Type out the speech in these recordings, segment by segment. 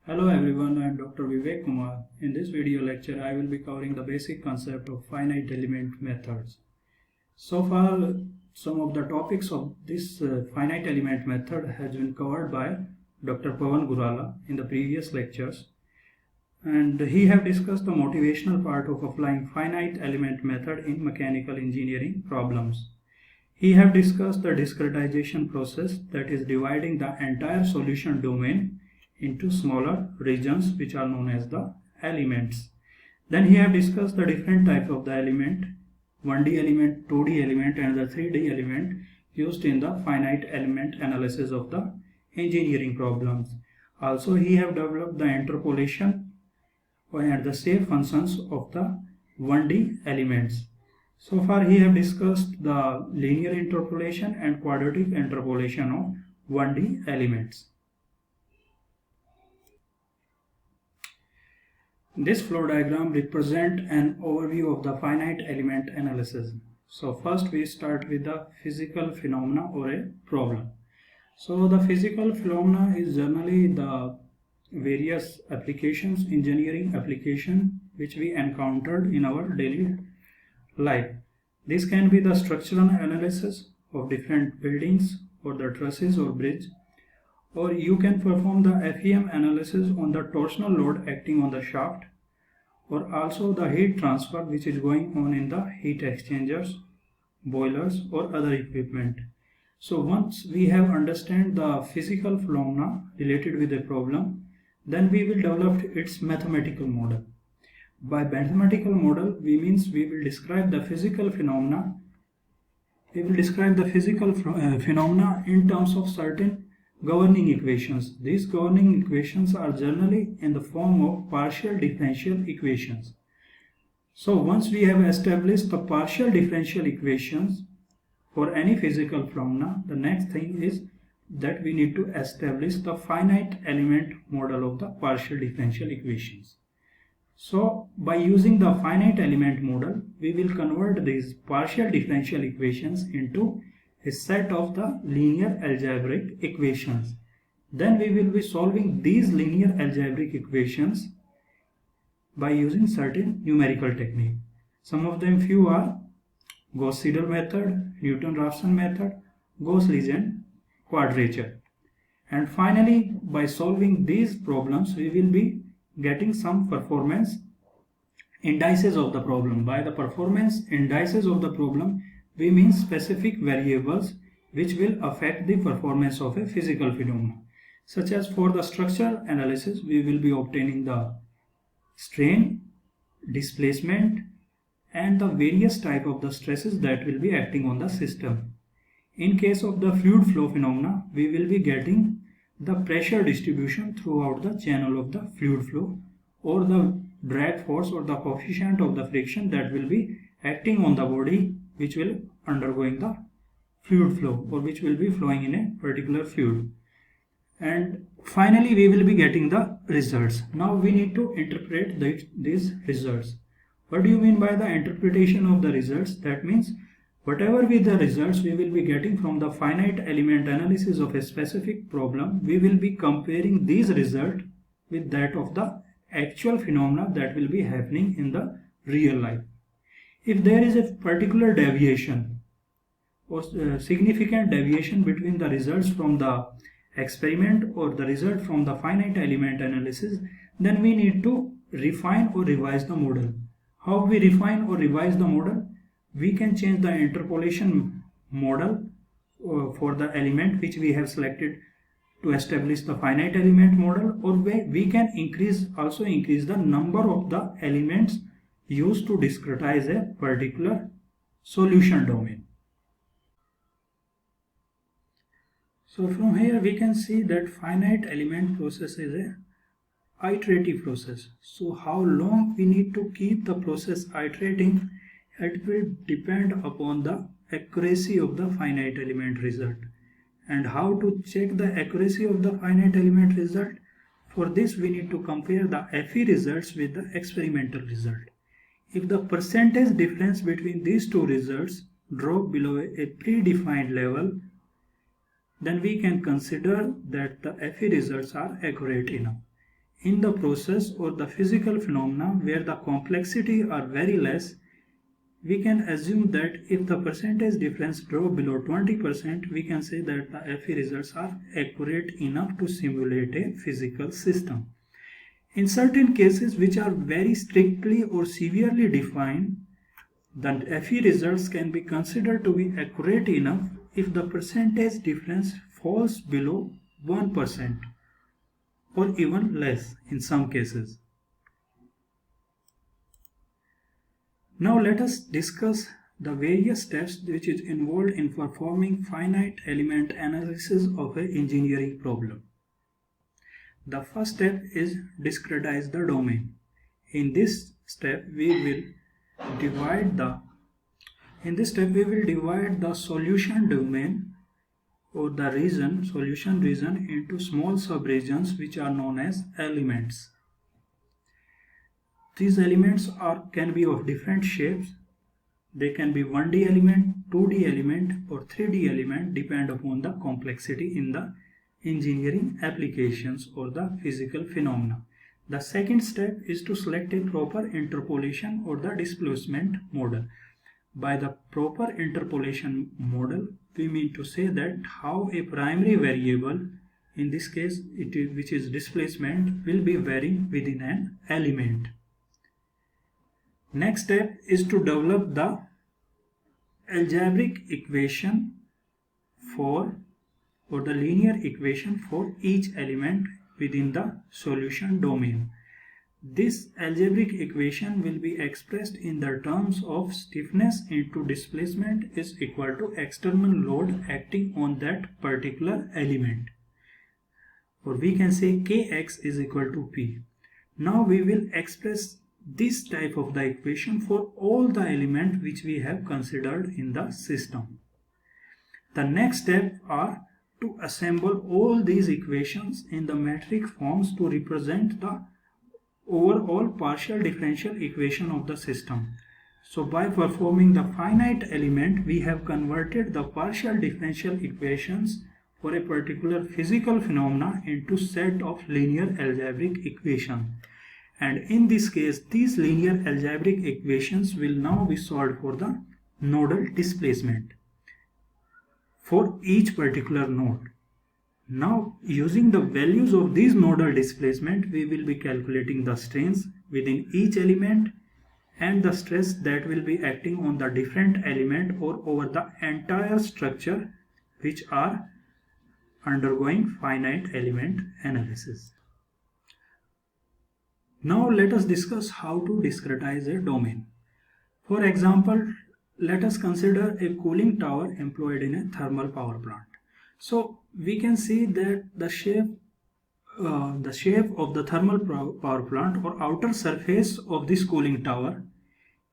Hello everyone, I am Dr. Vivek Kumar. In this video lecture, I will be covering the basic concept of finite element methods. So far, some of the topics of this finite element method has been covered by Dr. Pawan Gurala in the previous lectures. And he have discussed the motivational part of applying finite element method in mechanical engineering problems. He have discussed the discretization process, that is dividing the entire solution domain into smaller regions which are known as the elements. Then he have discussed the different types of the element, 1D element, 2D element and the 3D element used in the finite element analysis of the engineering problems. Also he have developed the interpolation and the shape functions of the 1D elements. So far he have discussed the linear interpolation and quadratic interpolation of 1D elements. This flow diagram represents an overview of the finite element analysis. So first we start with the physical phenomena or a problem. So the physical phenomena is generally the various applications, engineering application which we encountered in our daily life. This can be the structural analysis of different buildings or the trusses or bridge, or you can perform the FEM analysis on the torsional load acting on the shaft, or also the heat transfer which is going on in the heat exchangers, boilers or other equipment. So once we have understand the physical phenomena related with a problem, then we will develop its mathematical model. By mathematical model, we means we will describe the physical phenomena. We will describe the physical phenomena in terms of certain governing equations. These governing equations are generally in the form of partial differential equations. So once we have established the partial differential equations for any physical phenomena, the next thing is that we need to establish the finite element model of the partial differential equations. So by using the finite element model, we will convert these partial differential equations into a set of the linear algebraic equations. Then we will be solving these linear algebraic equations by using certain numerical technique. Some of them few are Gauss-Seidel method, Newton-Raphson method, Gauss-Legend quadrature. And finally, by solving these problems, we will be getting some performance indices of the problem. By the performance indices of the problem, we mean specific variables which will affect the performance of a physical phenomenon. Such as for the structural analysis, we will be obtaining the strain, displacement and the various type of the stresses that will be acting on the system. In case of the fluid flow phenomena, we will be getting the pressure distribution throughout the channel of the fluid flow, or the drag force or the coefficient of the friction that will be acting on the body which will undergoing the fluid flow or which will be flowing in a particular fluid. And finally we will be getting the results. Now we need to interpret these results. What do you mean by the interpretation of the results? That means whatever be the results we will be getting from the finite element analysis of a specific problem, we will be comparing these results with that of the actual phenomena that will be happening in the real life. If there is a particular deviation or significant deviation between the results from the experiment or the result from the finite element analysis, then we need to refine or revise the model. How we refine or revise the model? We can change the interpolation model for the element which we have selected to establish the finite element model, or we can also increase the number of the elements used to discretize a particular solution domain. So from here we can see that finite element process is a iterative process. So how long we need to keep the process iterating, it will depend upon the accuracy of the finite element result. And how to check the accuracy of the finite element result? For this we need to compare the FE results with the experimental result. If the percentage difference between these two results drop below a predefined level, then we can consider that the FE results are accurate enough. in the process or the physical phenomena where the complexity are very less, we can assume that if the percentage difference drop below 20%, we can say that the FE results are accurate enough to simulate a physical system. In certain cases which are very strictly or severely defined, the FE results can be considered to be accurate enough if the percentage difference falls below 1% or even less in some cases. Now let us discuss the various steps which is involved in performing finite element analysis of an engineering problem. The first step is discretize the domain. In this step we will divide the solution domain or the solution region into small subregions which are known as elements. These elements can be of different shapes. They can be 1D element, 2D element or 3D element, depend upon the complexity in the engineering applications or the physical phenomena. The second step is to select a proper interpolation or the displacement model. By the proper interpolation model, we mean to say that how a primary variable, in this case which is displacement, will be varying within an element. Next step is to develop the algebraic equation or the linear equation for each element within the solution domain. This algebraic equation will be expressed in the terms of stiffness into displacement is equal to external load acting on that particular element, or we can say Kx is equal to P. Now we will express this type of the equation for all the elements which we have considered in the system. The next step are to assemble all these equations in the metric forms to represent the overall partial differential equation of the system. So by performing the finite element, we have converted the partial differential equations for a particular physical phenomena into set of linear algebraic equations. And in this case, these linear algebraic equations will now be solved for the nodal displacement for each particular node. Now, using the values of these nodal displacement, we will be calculating the strains within each element and the stress that will be acting on the different element or over the entire structure which are undergoing finite element analysis. Now let us discuss how to discretize a domain. For example, let us consider a cooling tower employed in a thermal power plant. So we can see that the shape of the thermal power plant or outer surface of this cooling tower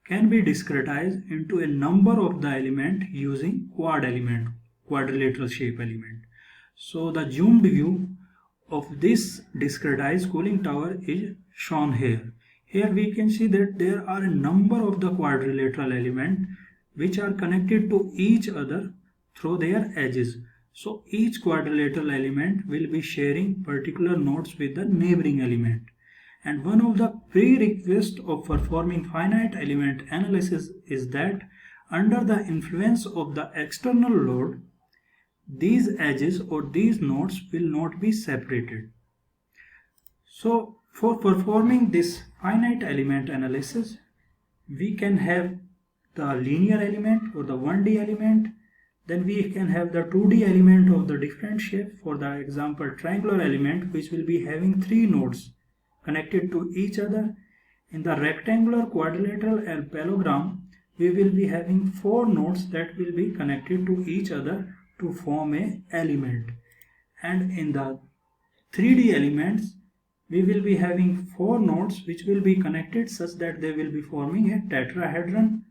can be discretized into a number of the element using quadrilateral shape element. So the zoomed view of this discretized cooling tower is shown here. Here we can see that there are a number of the quadrilateral elements which are connected to each other through their edges. So each quadrilateral element will be sharing particular nodes with the neighboring element. And one of the prerequisites of performing finite element analysis is that under the influence of the external load, these edges or these nodes will not be separated. So for performing this finite element analysis, we can have the linear element or the 1D element. Then we can have the 2D element of the different shape. For the example, triangular element which will be having 3 nodes connected to each other. In the rectangular, quadrilateral and parallelogram, we will be having 4 nodes that will be connected to each other to form a element. And in the 3D elements, we will be having 4 nodes which will be connected such that they will be forming a tetrahedron.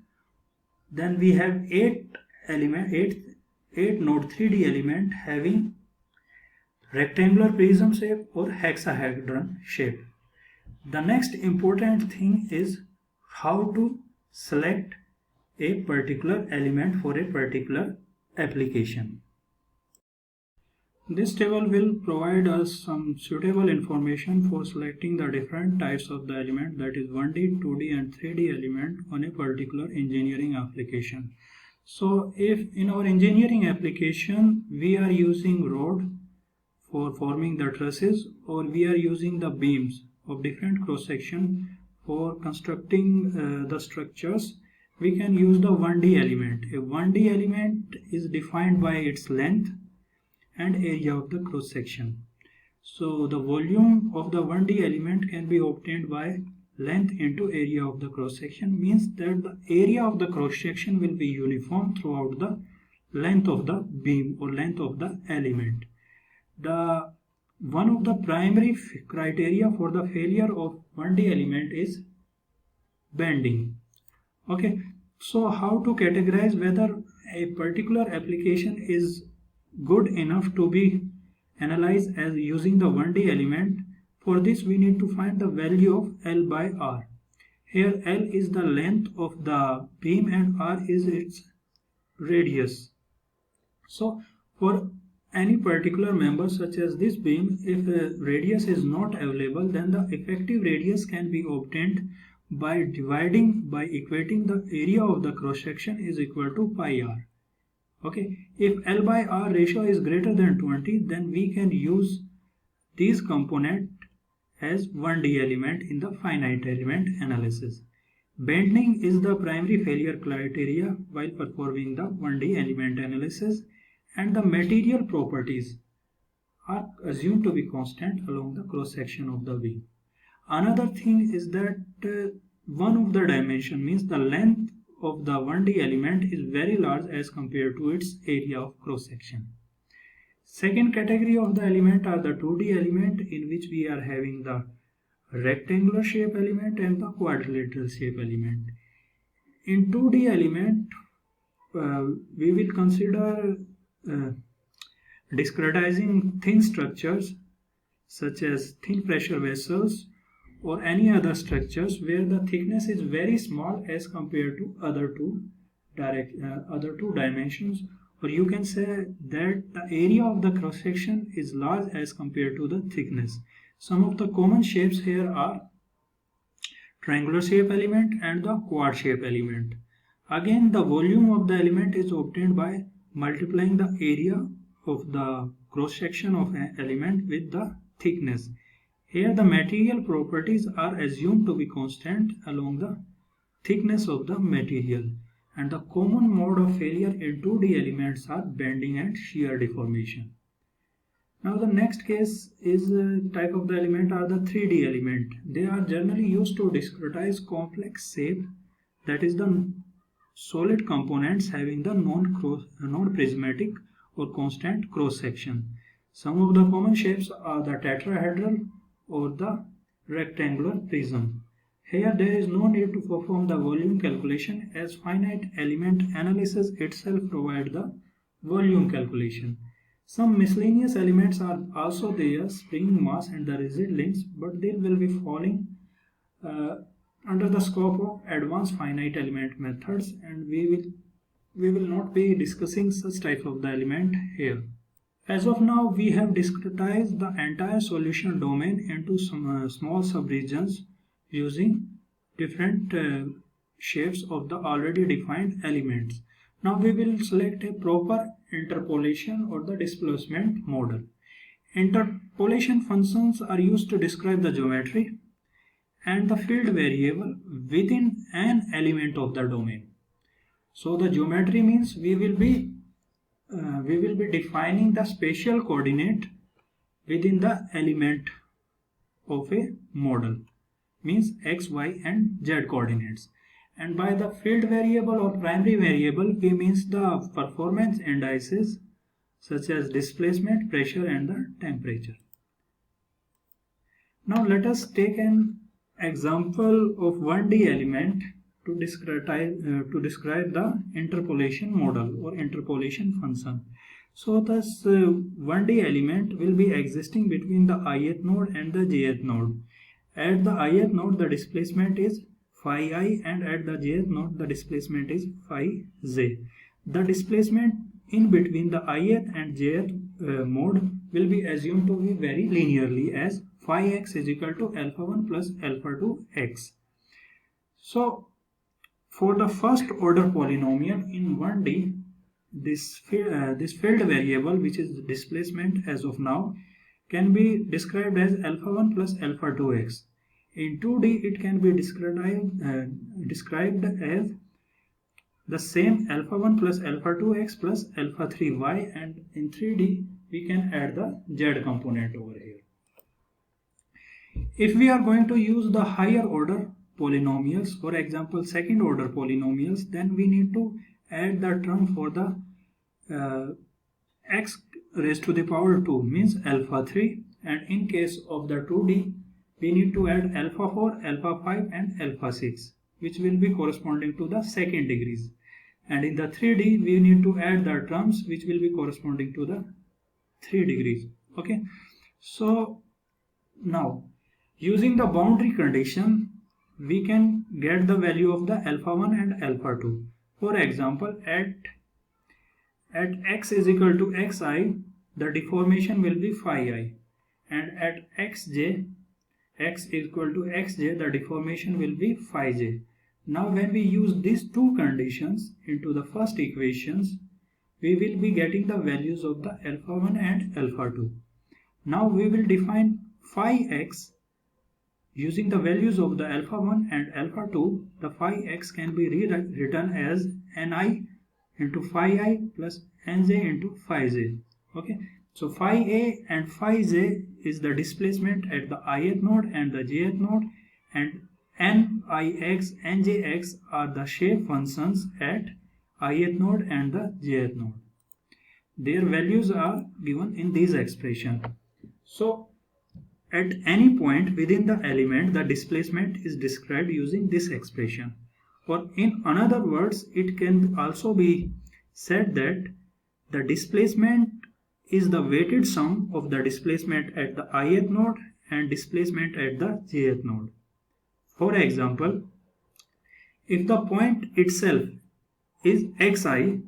Then we have 8 node 3D element having rectangular prism shape or hexahedron shape. The next important thing is how to select a particular element for a particular application. This table will provide us some suitable information for selecting the different types of the element, that is 1D, 2D and 3D element on a particular engineering application. So if in our engineering application we are using rod for forming the trusses, or we are using the beams of different cross section for constructing the structures, we can use the 1D element. A 1D element is defined by its length and area of the cross section. So the volume of the 1D element can be obtained by length into area of the cross section, means that the area of the cross section will be uniform throughout the length of the beam or length of the element. One of the primary criteria for the failure of 1D element is bending. Okay, so how to categorize whether a particular application is good enough to be analyzed as using the 1D element? For this we need to find the value of L by R. Here L is the length of the beam and R is its radius. So for any particular member such as this beam, if a radius is not available, then the effective radius can be obtained by equating the area of the cross section is equal to pi r. Okay, if L by R ratio is greater than 20, then we can use these component as 1D element in the finite element analysis. Bending is the primary failure criteria while performing the 1D element analysis, and the material properties are assumed to be constant along the cross section of the beam. Another thing is that one of the dimension, means the length of the 1D element, is very large as compared to its area of cross section. Second category of the element are the 2D element, in which we are having the rectangular shape element and the quadrilateral shape element. In 2D element, we will consider discretizing thin structures such as thin pressure vessels or any other structures where the thickness is very small as compared to other two dimensions, or you can say that the area of the cross section is large as compared to the thickness. Some of the common shapes here are triangular shape element and the quad shape element. Again, the volume of the element is obtained by multiplying the area of the cross section of an element with the thickness. Here the material properties are assumed to be constant along the thickness of the material, and the common mode of failure in 2D elements are bending and shear deformation. Now the next case is type of the element are the 3D element. They are generally used to discretize complex shape, that is the solid components having the non-prismatic or constant cross section. Some of the common shapes are the tetrahedral or the rectangular prism. Here there is no need to perform the volume calculation, as finite element analysis itself provides the volume calculation. Some miscellaneous elements are also there, spring mass and the rigid links, but they will be falling under the scope of advanced finite element methods, and we will not be discussing such type of the element here. As of now, we have discretized the entire solution domain into some small subregions using different shapes of the already defined elements. Now we will select a proper interpolation or the displacement model. Interpolation functions are used to describe the geometry and the field variable within an element of the domain. So the geometry means we will be defining the spatial coordinate within the element of a model, means x, y and z coordinates. And by the field variable or primary variable, we means the performance indices such as displacement, pressure and the temperature. Now let us take an example of 1D element to describe the interpolation model or interpolation function. So this 1D element will be existing between the ith node and the jth node. At the ith node the displacement is phi I, and at the jth node the displacement is phi j. The displacement in between the ith and jth mode will be assumed to be very linearly as phi x is equal to alpha 1 plus alpha 2 x. So for the first order polynomial in 1D, this field variable, which is displacement as of now, can be described as alpha 1 plus alpha 2x. In 2D, it can be described as the same alpha 1 plus alpha 2x plus alpha 3y, and in 3D, we can add the z component over here. If we are going to use the higher order polynomials, for example second order polynomials, then we need to add the term for the x raised to the power 2, means alpha 3, and in case of the 2D we need to add alpha 4, alpha 5 and alpha 6, which will be corresponding to the second degrees, and in the 3D we need to add the terms which will be corresponding to the 3 degrees. Okay, so now using the boundary condition, we can get the value of the alpha 1 and alpha 2. For example, at x is equal to xi, the deformation will be phi I, and at xj, x is equal to xj, the deformation will be phi j. Now when we use these two conditions into the first equations, we will be getting the values of the alpha 1 and alpha 2. Now we will define phi x using the values of the alpha 1 and alpha 2. The phi x can be rewritten as ni into phi I plus nj into phi j. Okay, so phi a and phi j is the displacement at the ith node and the jth node, and nix, njx are the shape functions at ith node and the jth node. Their values are given in this expression. So at any point within the element, the displacement is described using this expression. Or in other words, it can also be said that the displacement is the weighted sum of the displacement at the ith node and displacement at the jth node. For example, if the point itself is xi,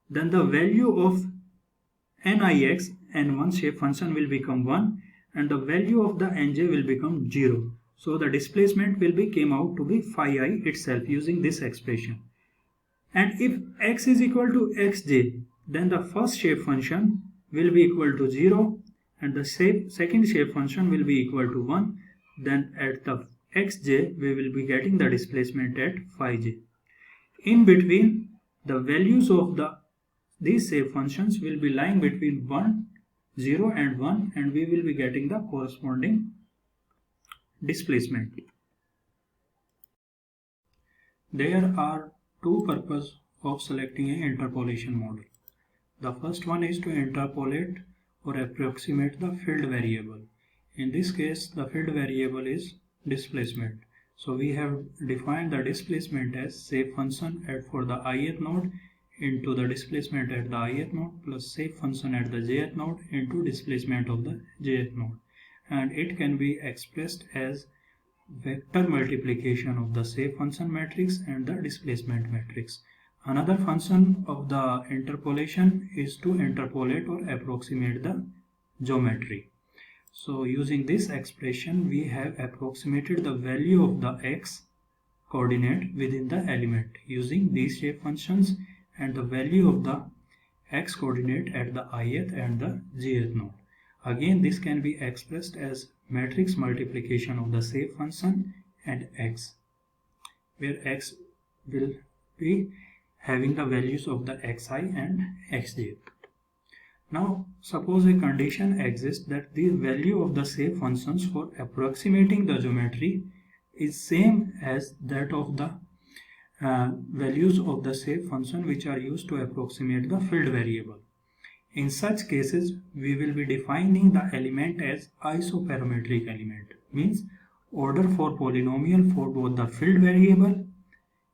then the value of nix, n1 shape function, will become 1, and the value of the nj will become 0. So the displacement will be came out to be phi I itself using this expression. And if x is equal to xj, then the first shape function will be equal to 0 and the second shape function will be equal to 1. Then at the xj we will be getting the displacement at phi j. In between, the values of these shape functions will be lying between 1, 0 and 1, and we will be getting the corresponding displacement. There are two purposes of selecting an interpolation model. The first one is to interpolate or approximate the field variable. In this case, the field variable is displacement. So we have defined the displacement as shape function for the ith node into the displacement at the ith node plus shape function at the jth node into displacement of the jth node, and it can be expressed as vector multiplication of the shape function matrix and the displacement matrix. Another function of the interpolation is to interpolate or approximate the geometry. So using this expression, we have approximated the value of the x coordinate within the element using these shape functions and the value of the x coordinate at the ith and the jth node. Again, this can be expressed as matrix multiplication of the shape function and x, where x will be having the values of the xi and xj. Now suppose a condition exists that the value of the shape functions for approximating the geometry is same as that of the values of the shape function which are used to approximate the field variable. In such cases, we will be defining the element as isoparametric element, means order for polynomial for both the field variable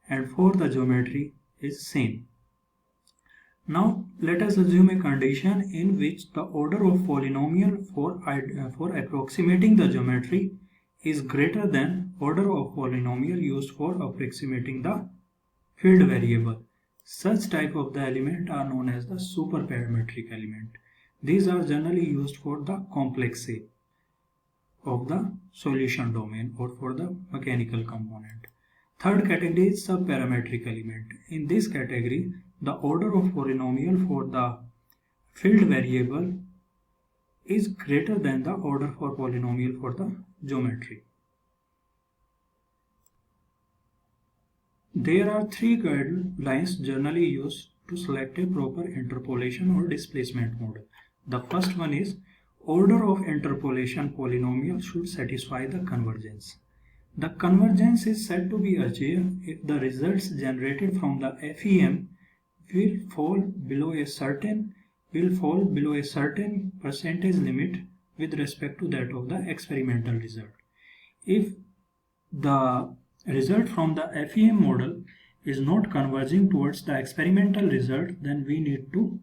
and for the geometry is same. Now let us assume a condition in which the order of polynomial for approximating the geometry is greater than order of polynomial used for approximating the field variable. Such type of the element are known as the superparametric element. These are generally used for the complex shape of the solution domain or for the mechanical component. Third category is subparametric element. In this category, the order of polynomial for the field variable is greater than the order for polynomial for the geometry. There are three guidelines generally used to select a proper interpolation or displacement model. The first one is order of interpolation polynomial should satisfy the convergence. The convergence is said to be achieved if the results generated from the FEM will fall below a certain percentage limit with respect to that of the experimental result. If the result from the FEM model is not converging towards the experimental result, then we need to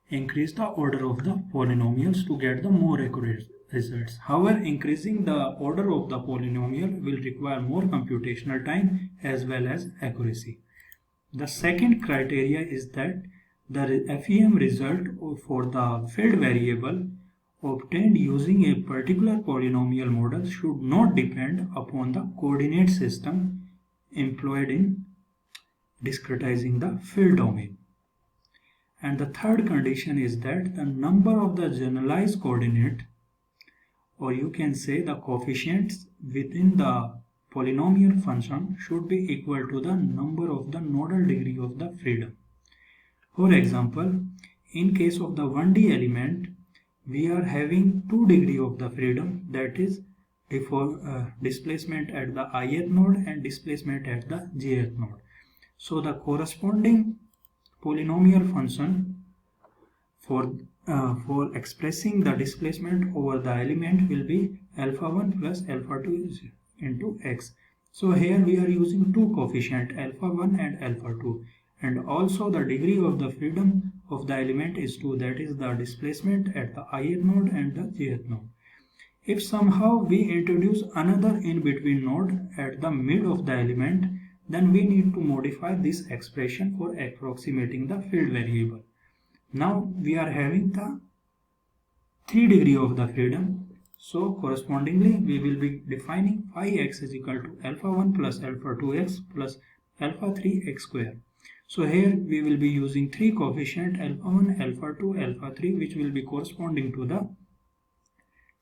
increase the order of the polynomials to get the more accurate results. However, increasing the order of the polynomial will require more computational time as well as accuracy. The second criteria is that the FEM result for the field variable obtained using a particular polynomial model should not depend upon the coordinate system employed in discretizing the field domain. And the third condition is that the number of the generalized coordinate, or you can say the coefficients within the polynomial function, should be equal to the number of the nodal degree of the freedom. For example, in case of the 1D element, we are having 2 degree of the freedom, that is displacement at the ith node and displacement at the jth node. So the corresponding polynomial function for expressing the displacement over the element will be alpha 1 plus alpha 2 into x. So here we are using two coefficients, alpha 1 and alpha 2, and also the degree of the freedom of the element is 2, that is the displacement at the ith node and the jth node. If somehow we introduce another in between node at the mid of the element, then we need to modify this expression for approximating the field variable. Now we are having the 3 degree of the freedom, so correspondingly we will be defining phi x is equal to alpha 1 plus alpha 2x plus alpha 3x square. So here we will be using three coefficient alpha 1, alpha 2, alpha 3, which will be corresponding to the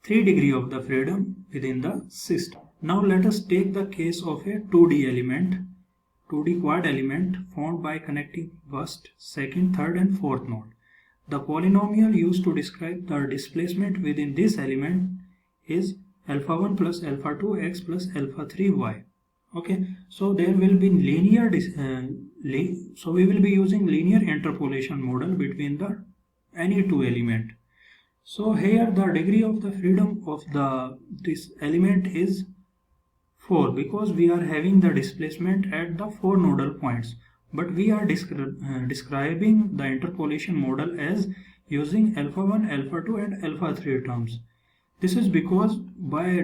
3 degree of the freedom within the system. Now let us take the case of a 2D element, 2D quad element formed by connecting first, second, third and fourth node. The polynomial used to describe the displacement within this element is alpha 1 plus alpha 2 x plus alpha 3 y. Okay, so there will be linear so we will be using linear interpolation model between the any two element. So here the degree of the freedom of this element is 4 because we are having the displacement at the 4 nodal points, but we are describing the interpolation model as using alpha 1, alpha 2 and alpha 3 terms. This is because by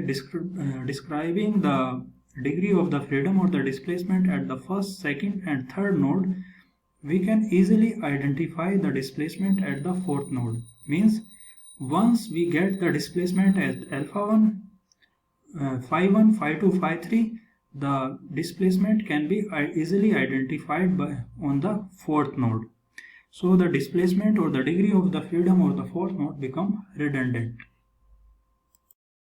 describing the degree of the freedom or the displacement at the first, second and third node, we can easily identify the displacement at the fourth node. Means once we get the displacement at alpha 1, phi 1, phi 2, phi 3, the displacement can be easily identified on the fourth node. So the displacement or the degree of the freedom or the fourth node become redundant.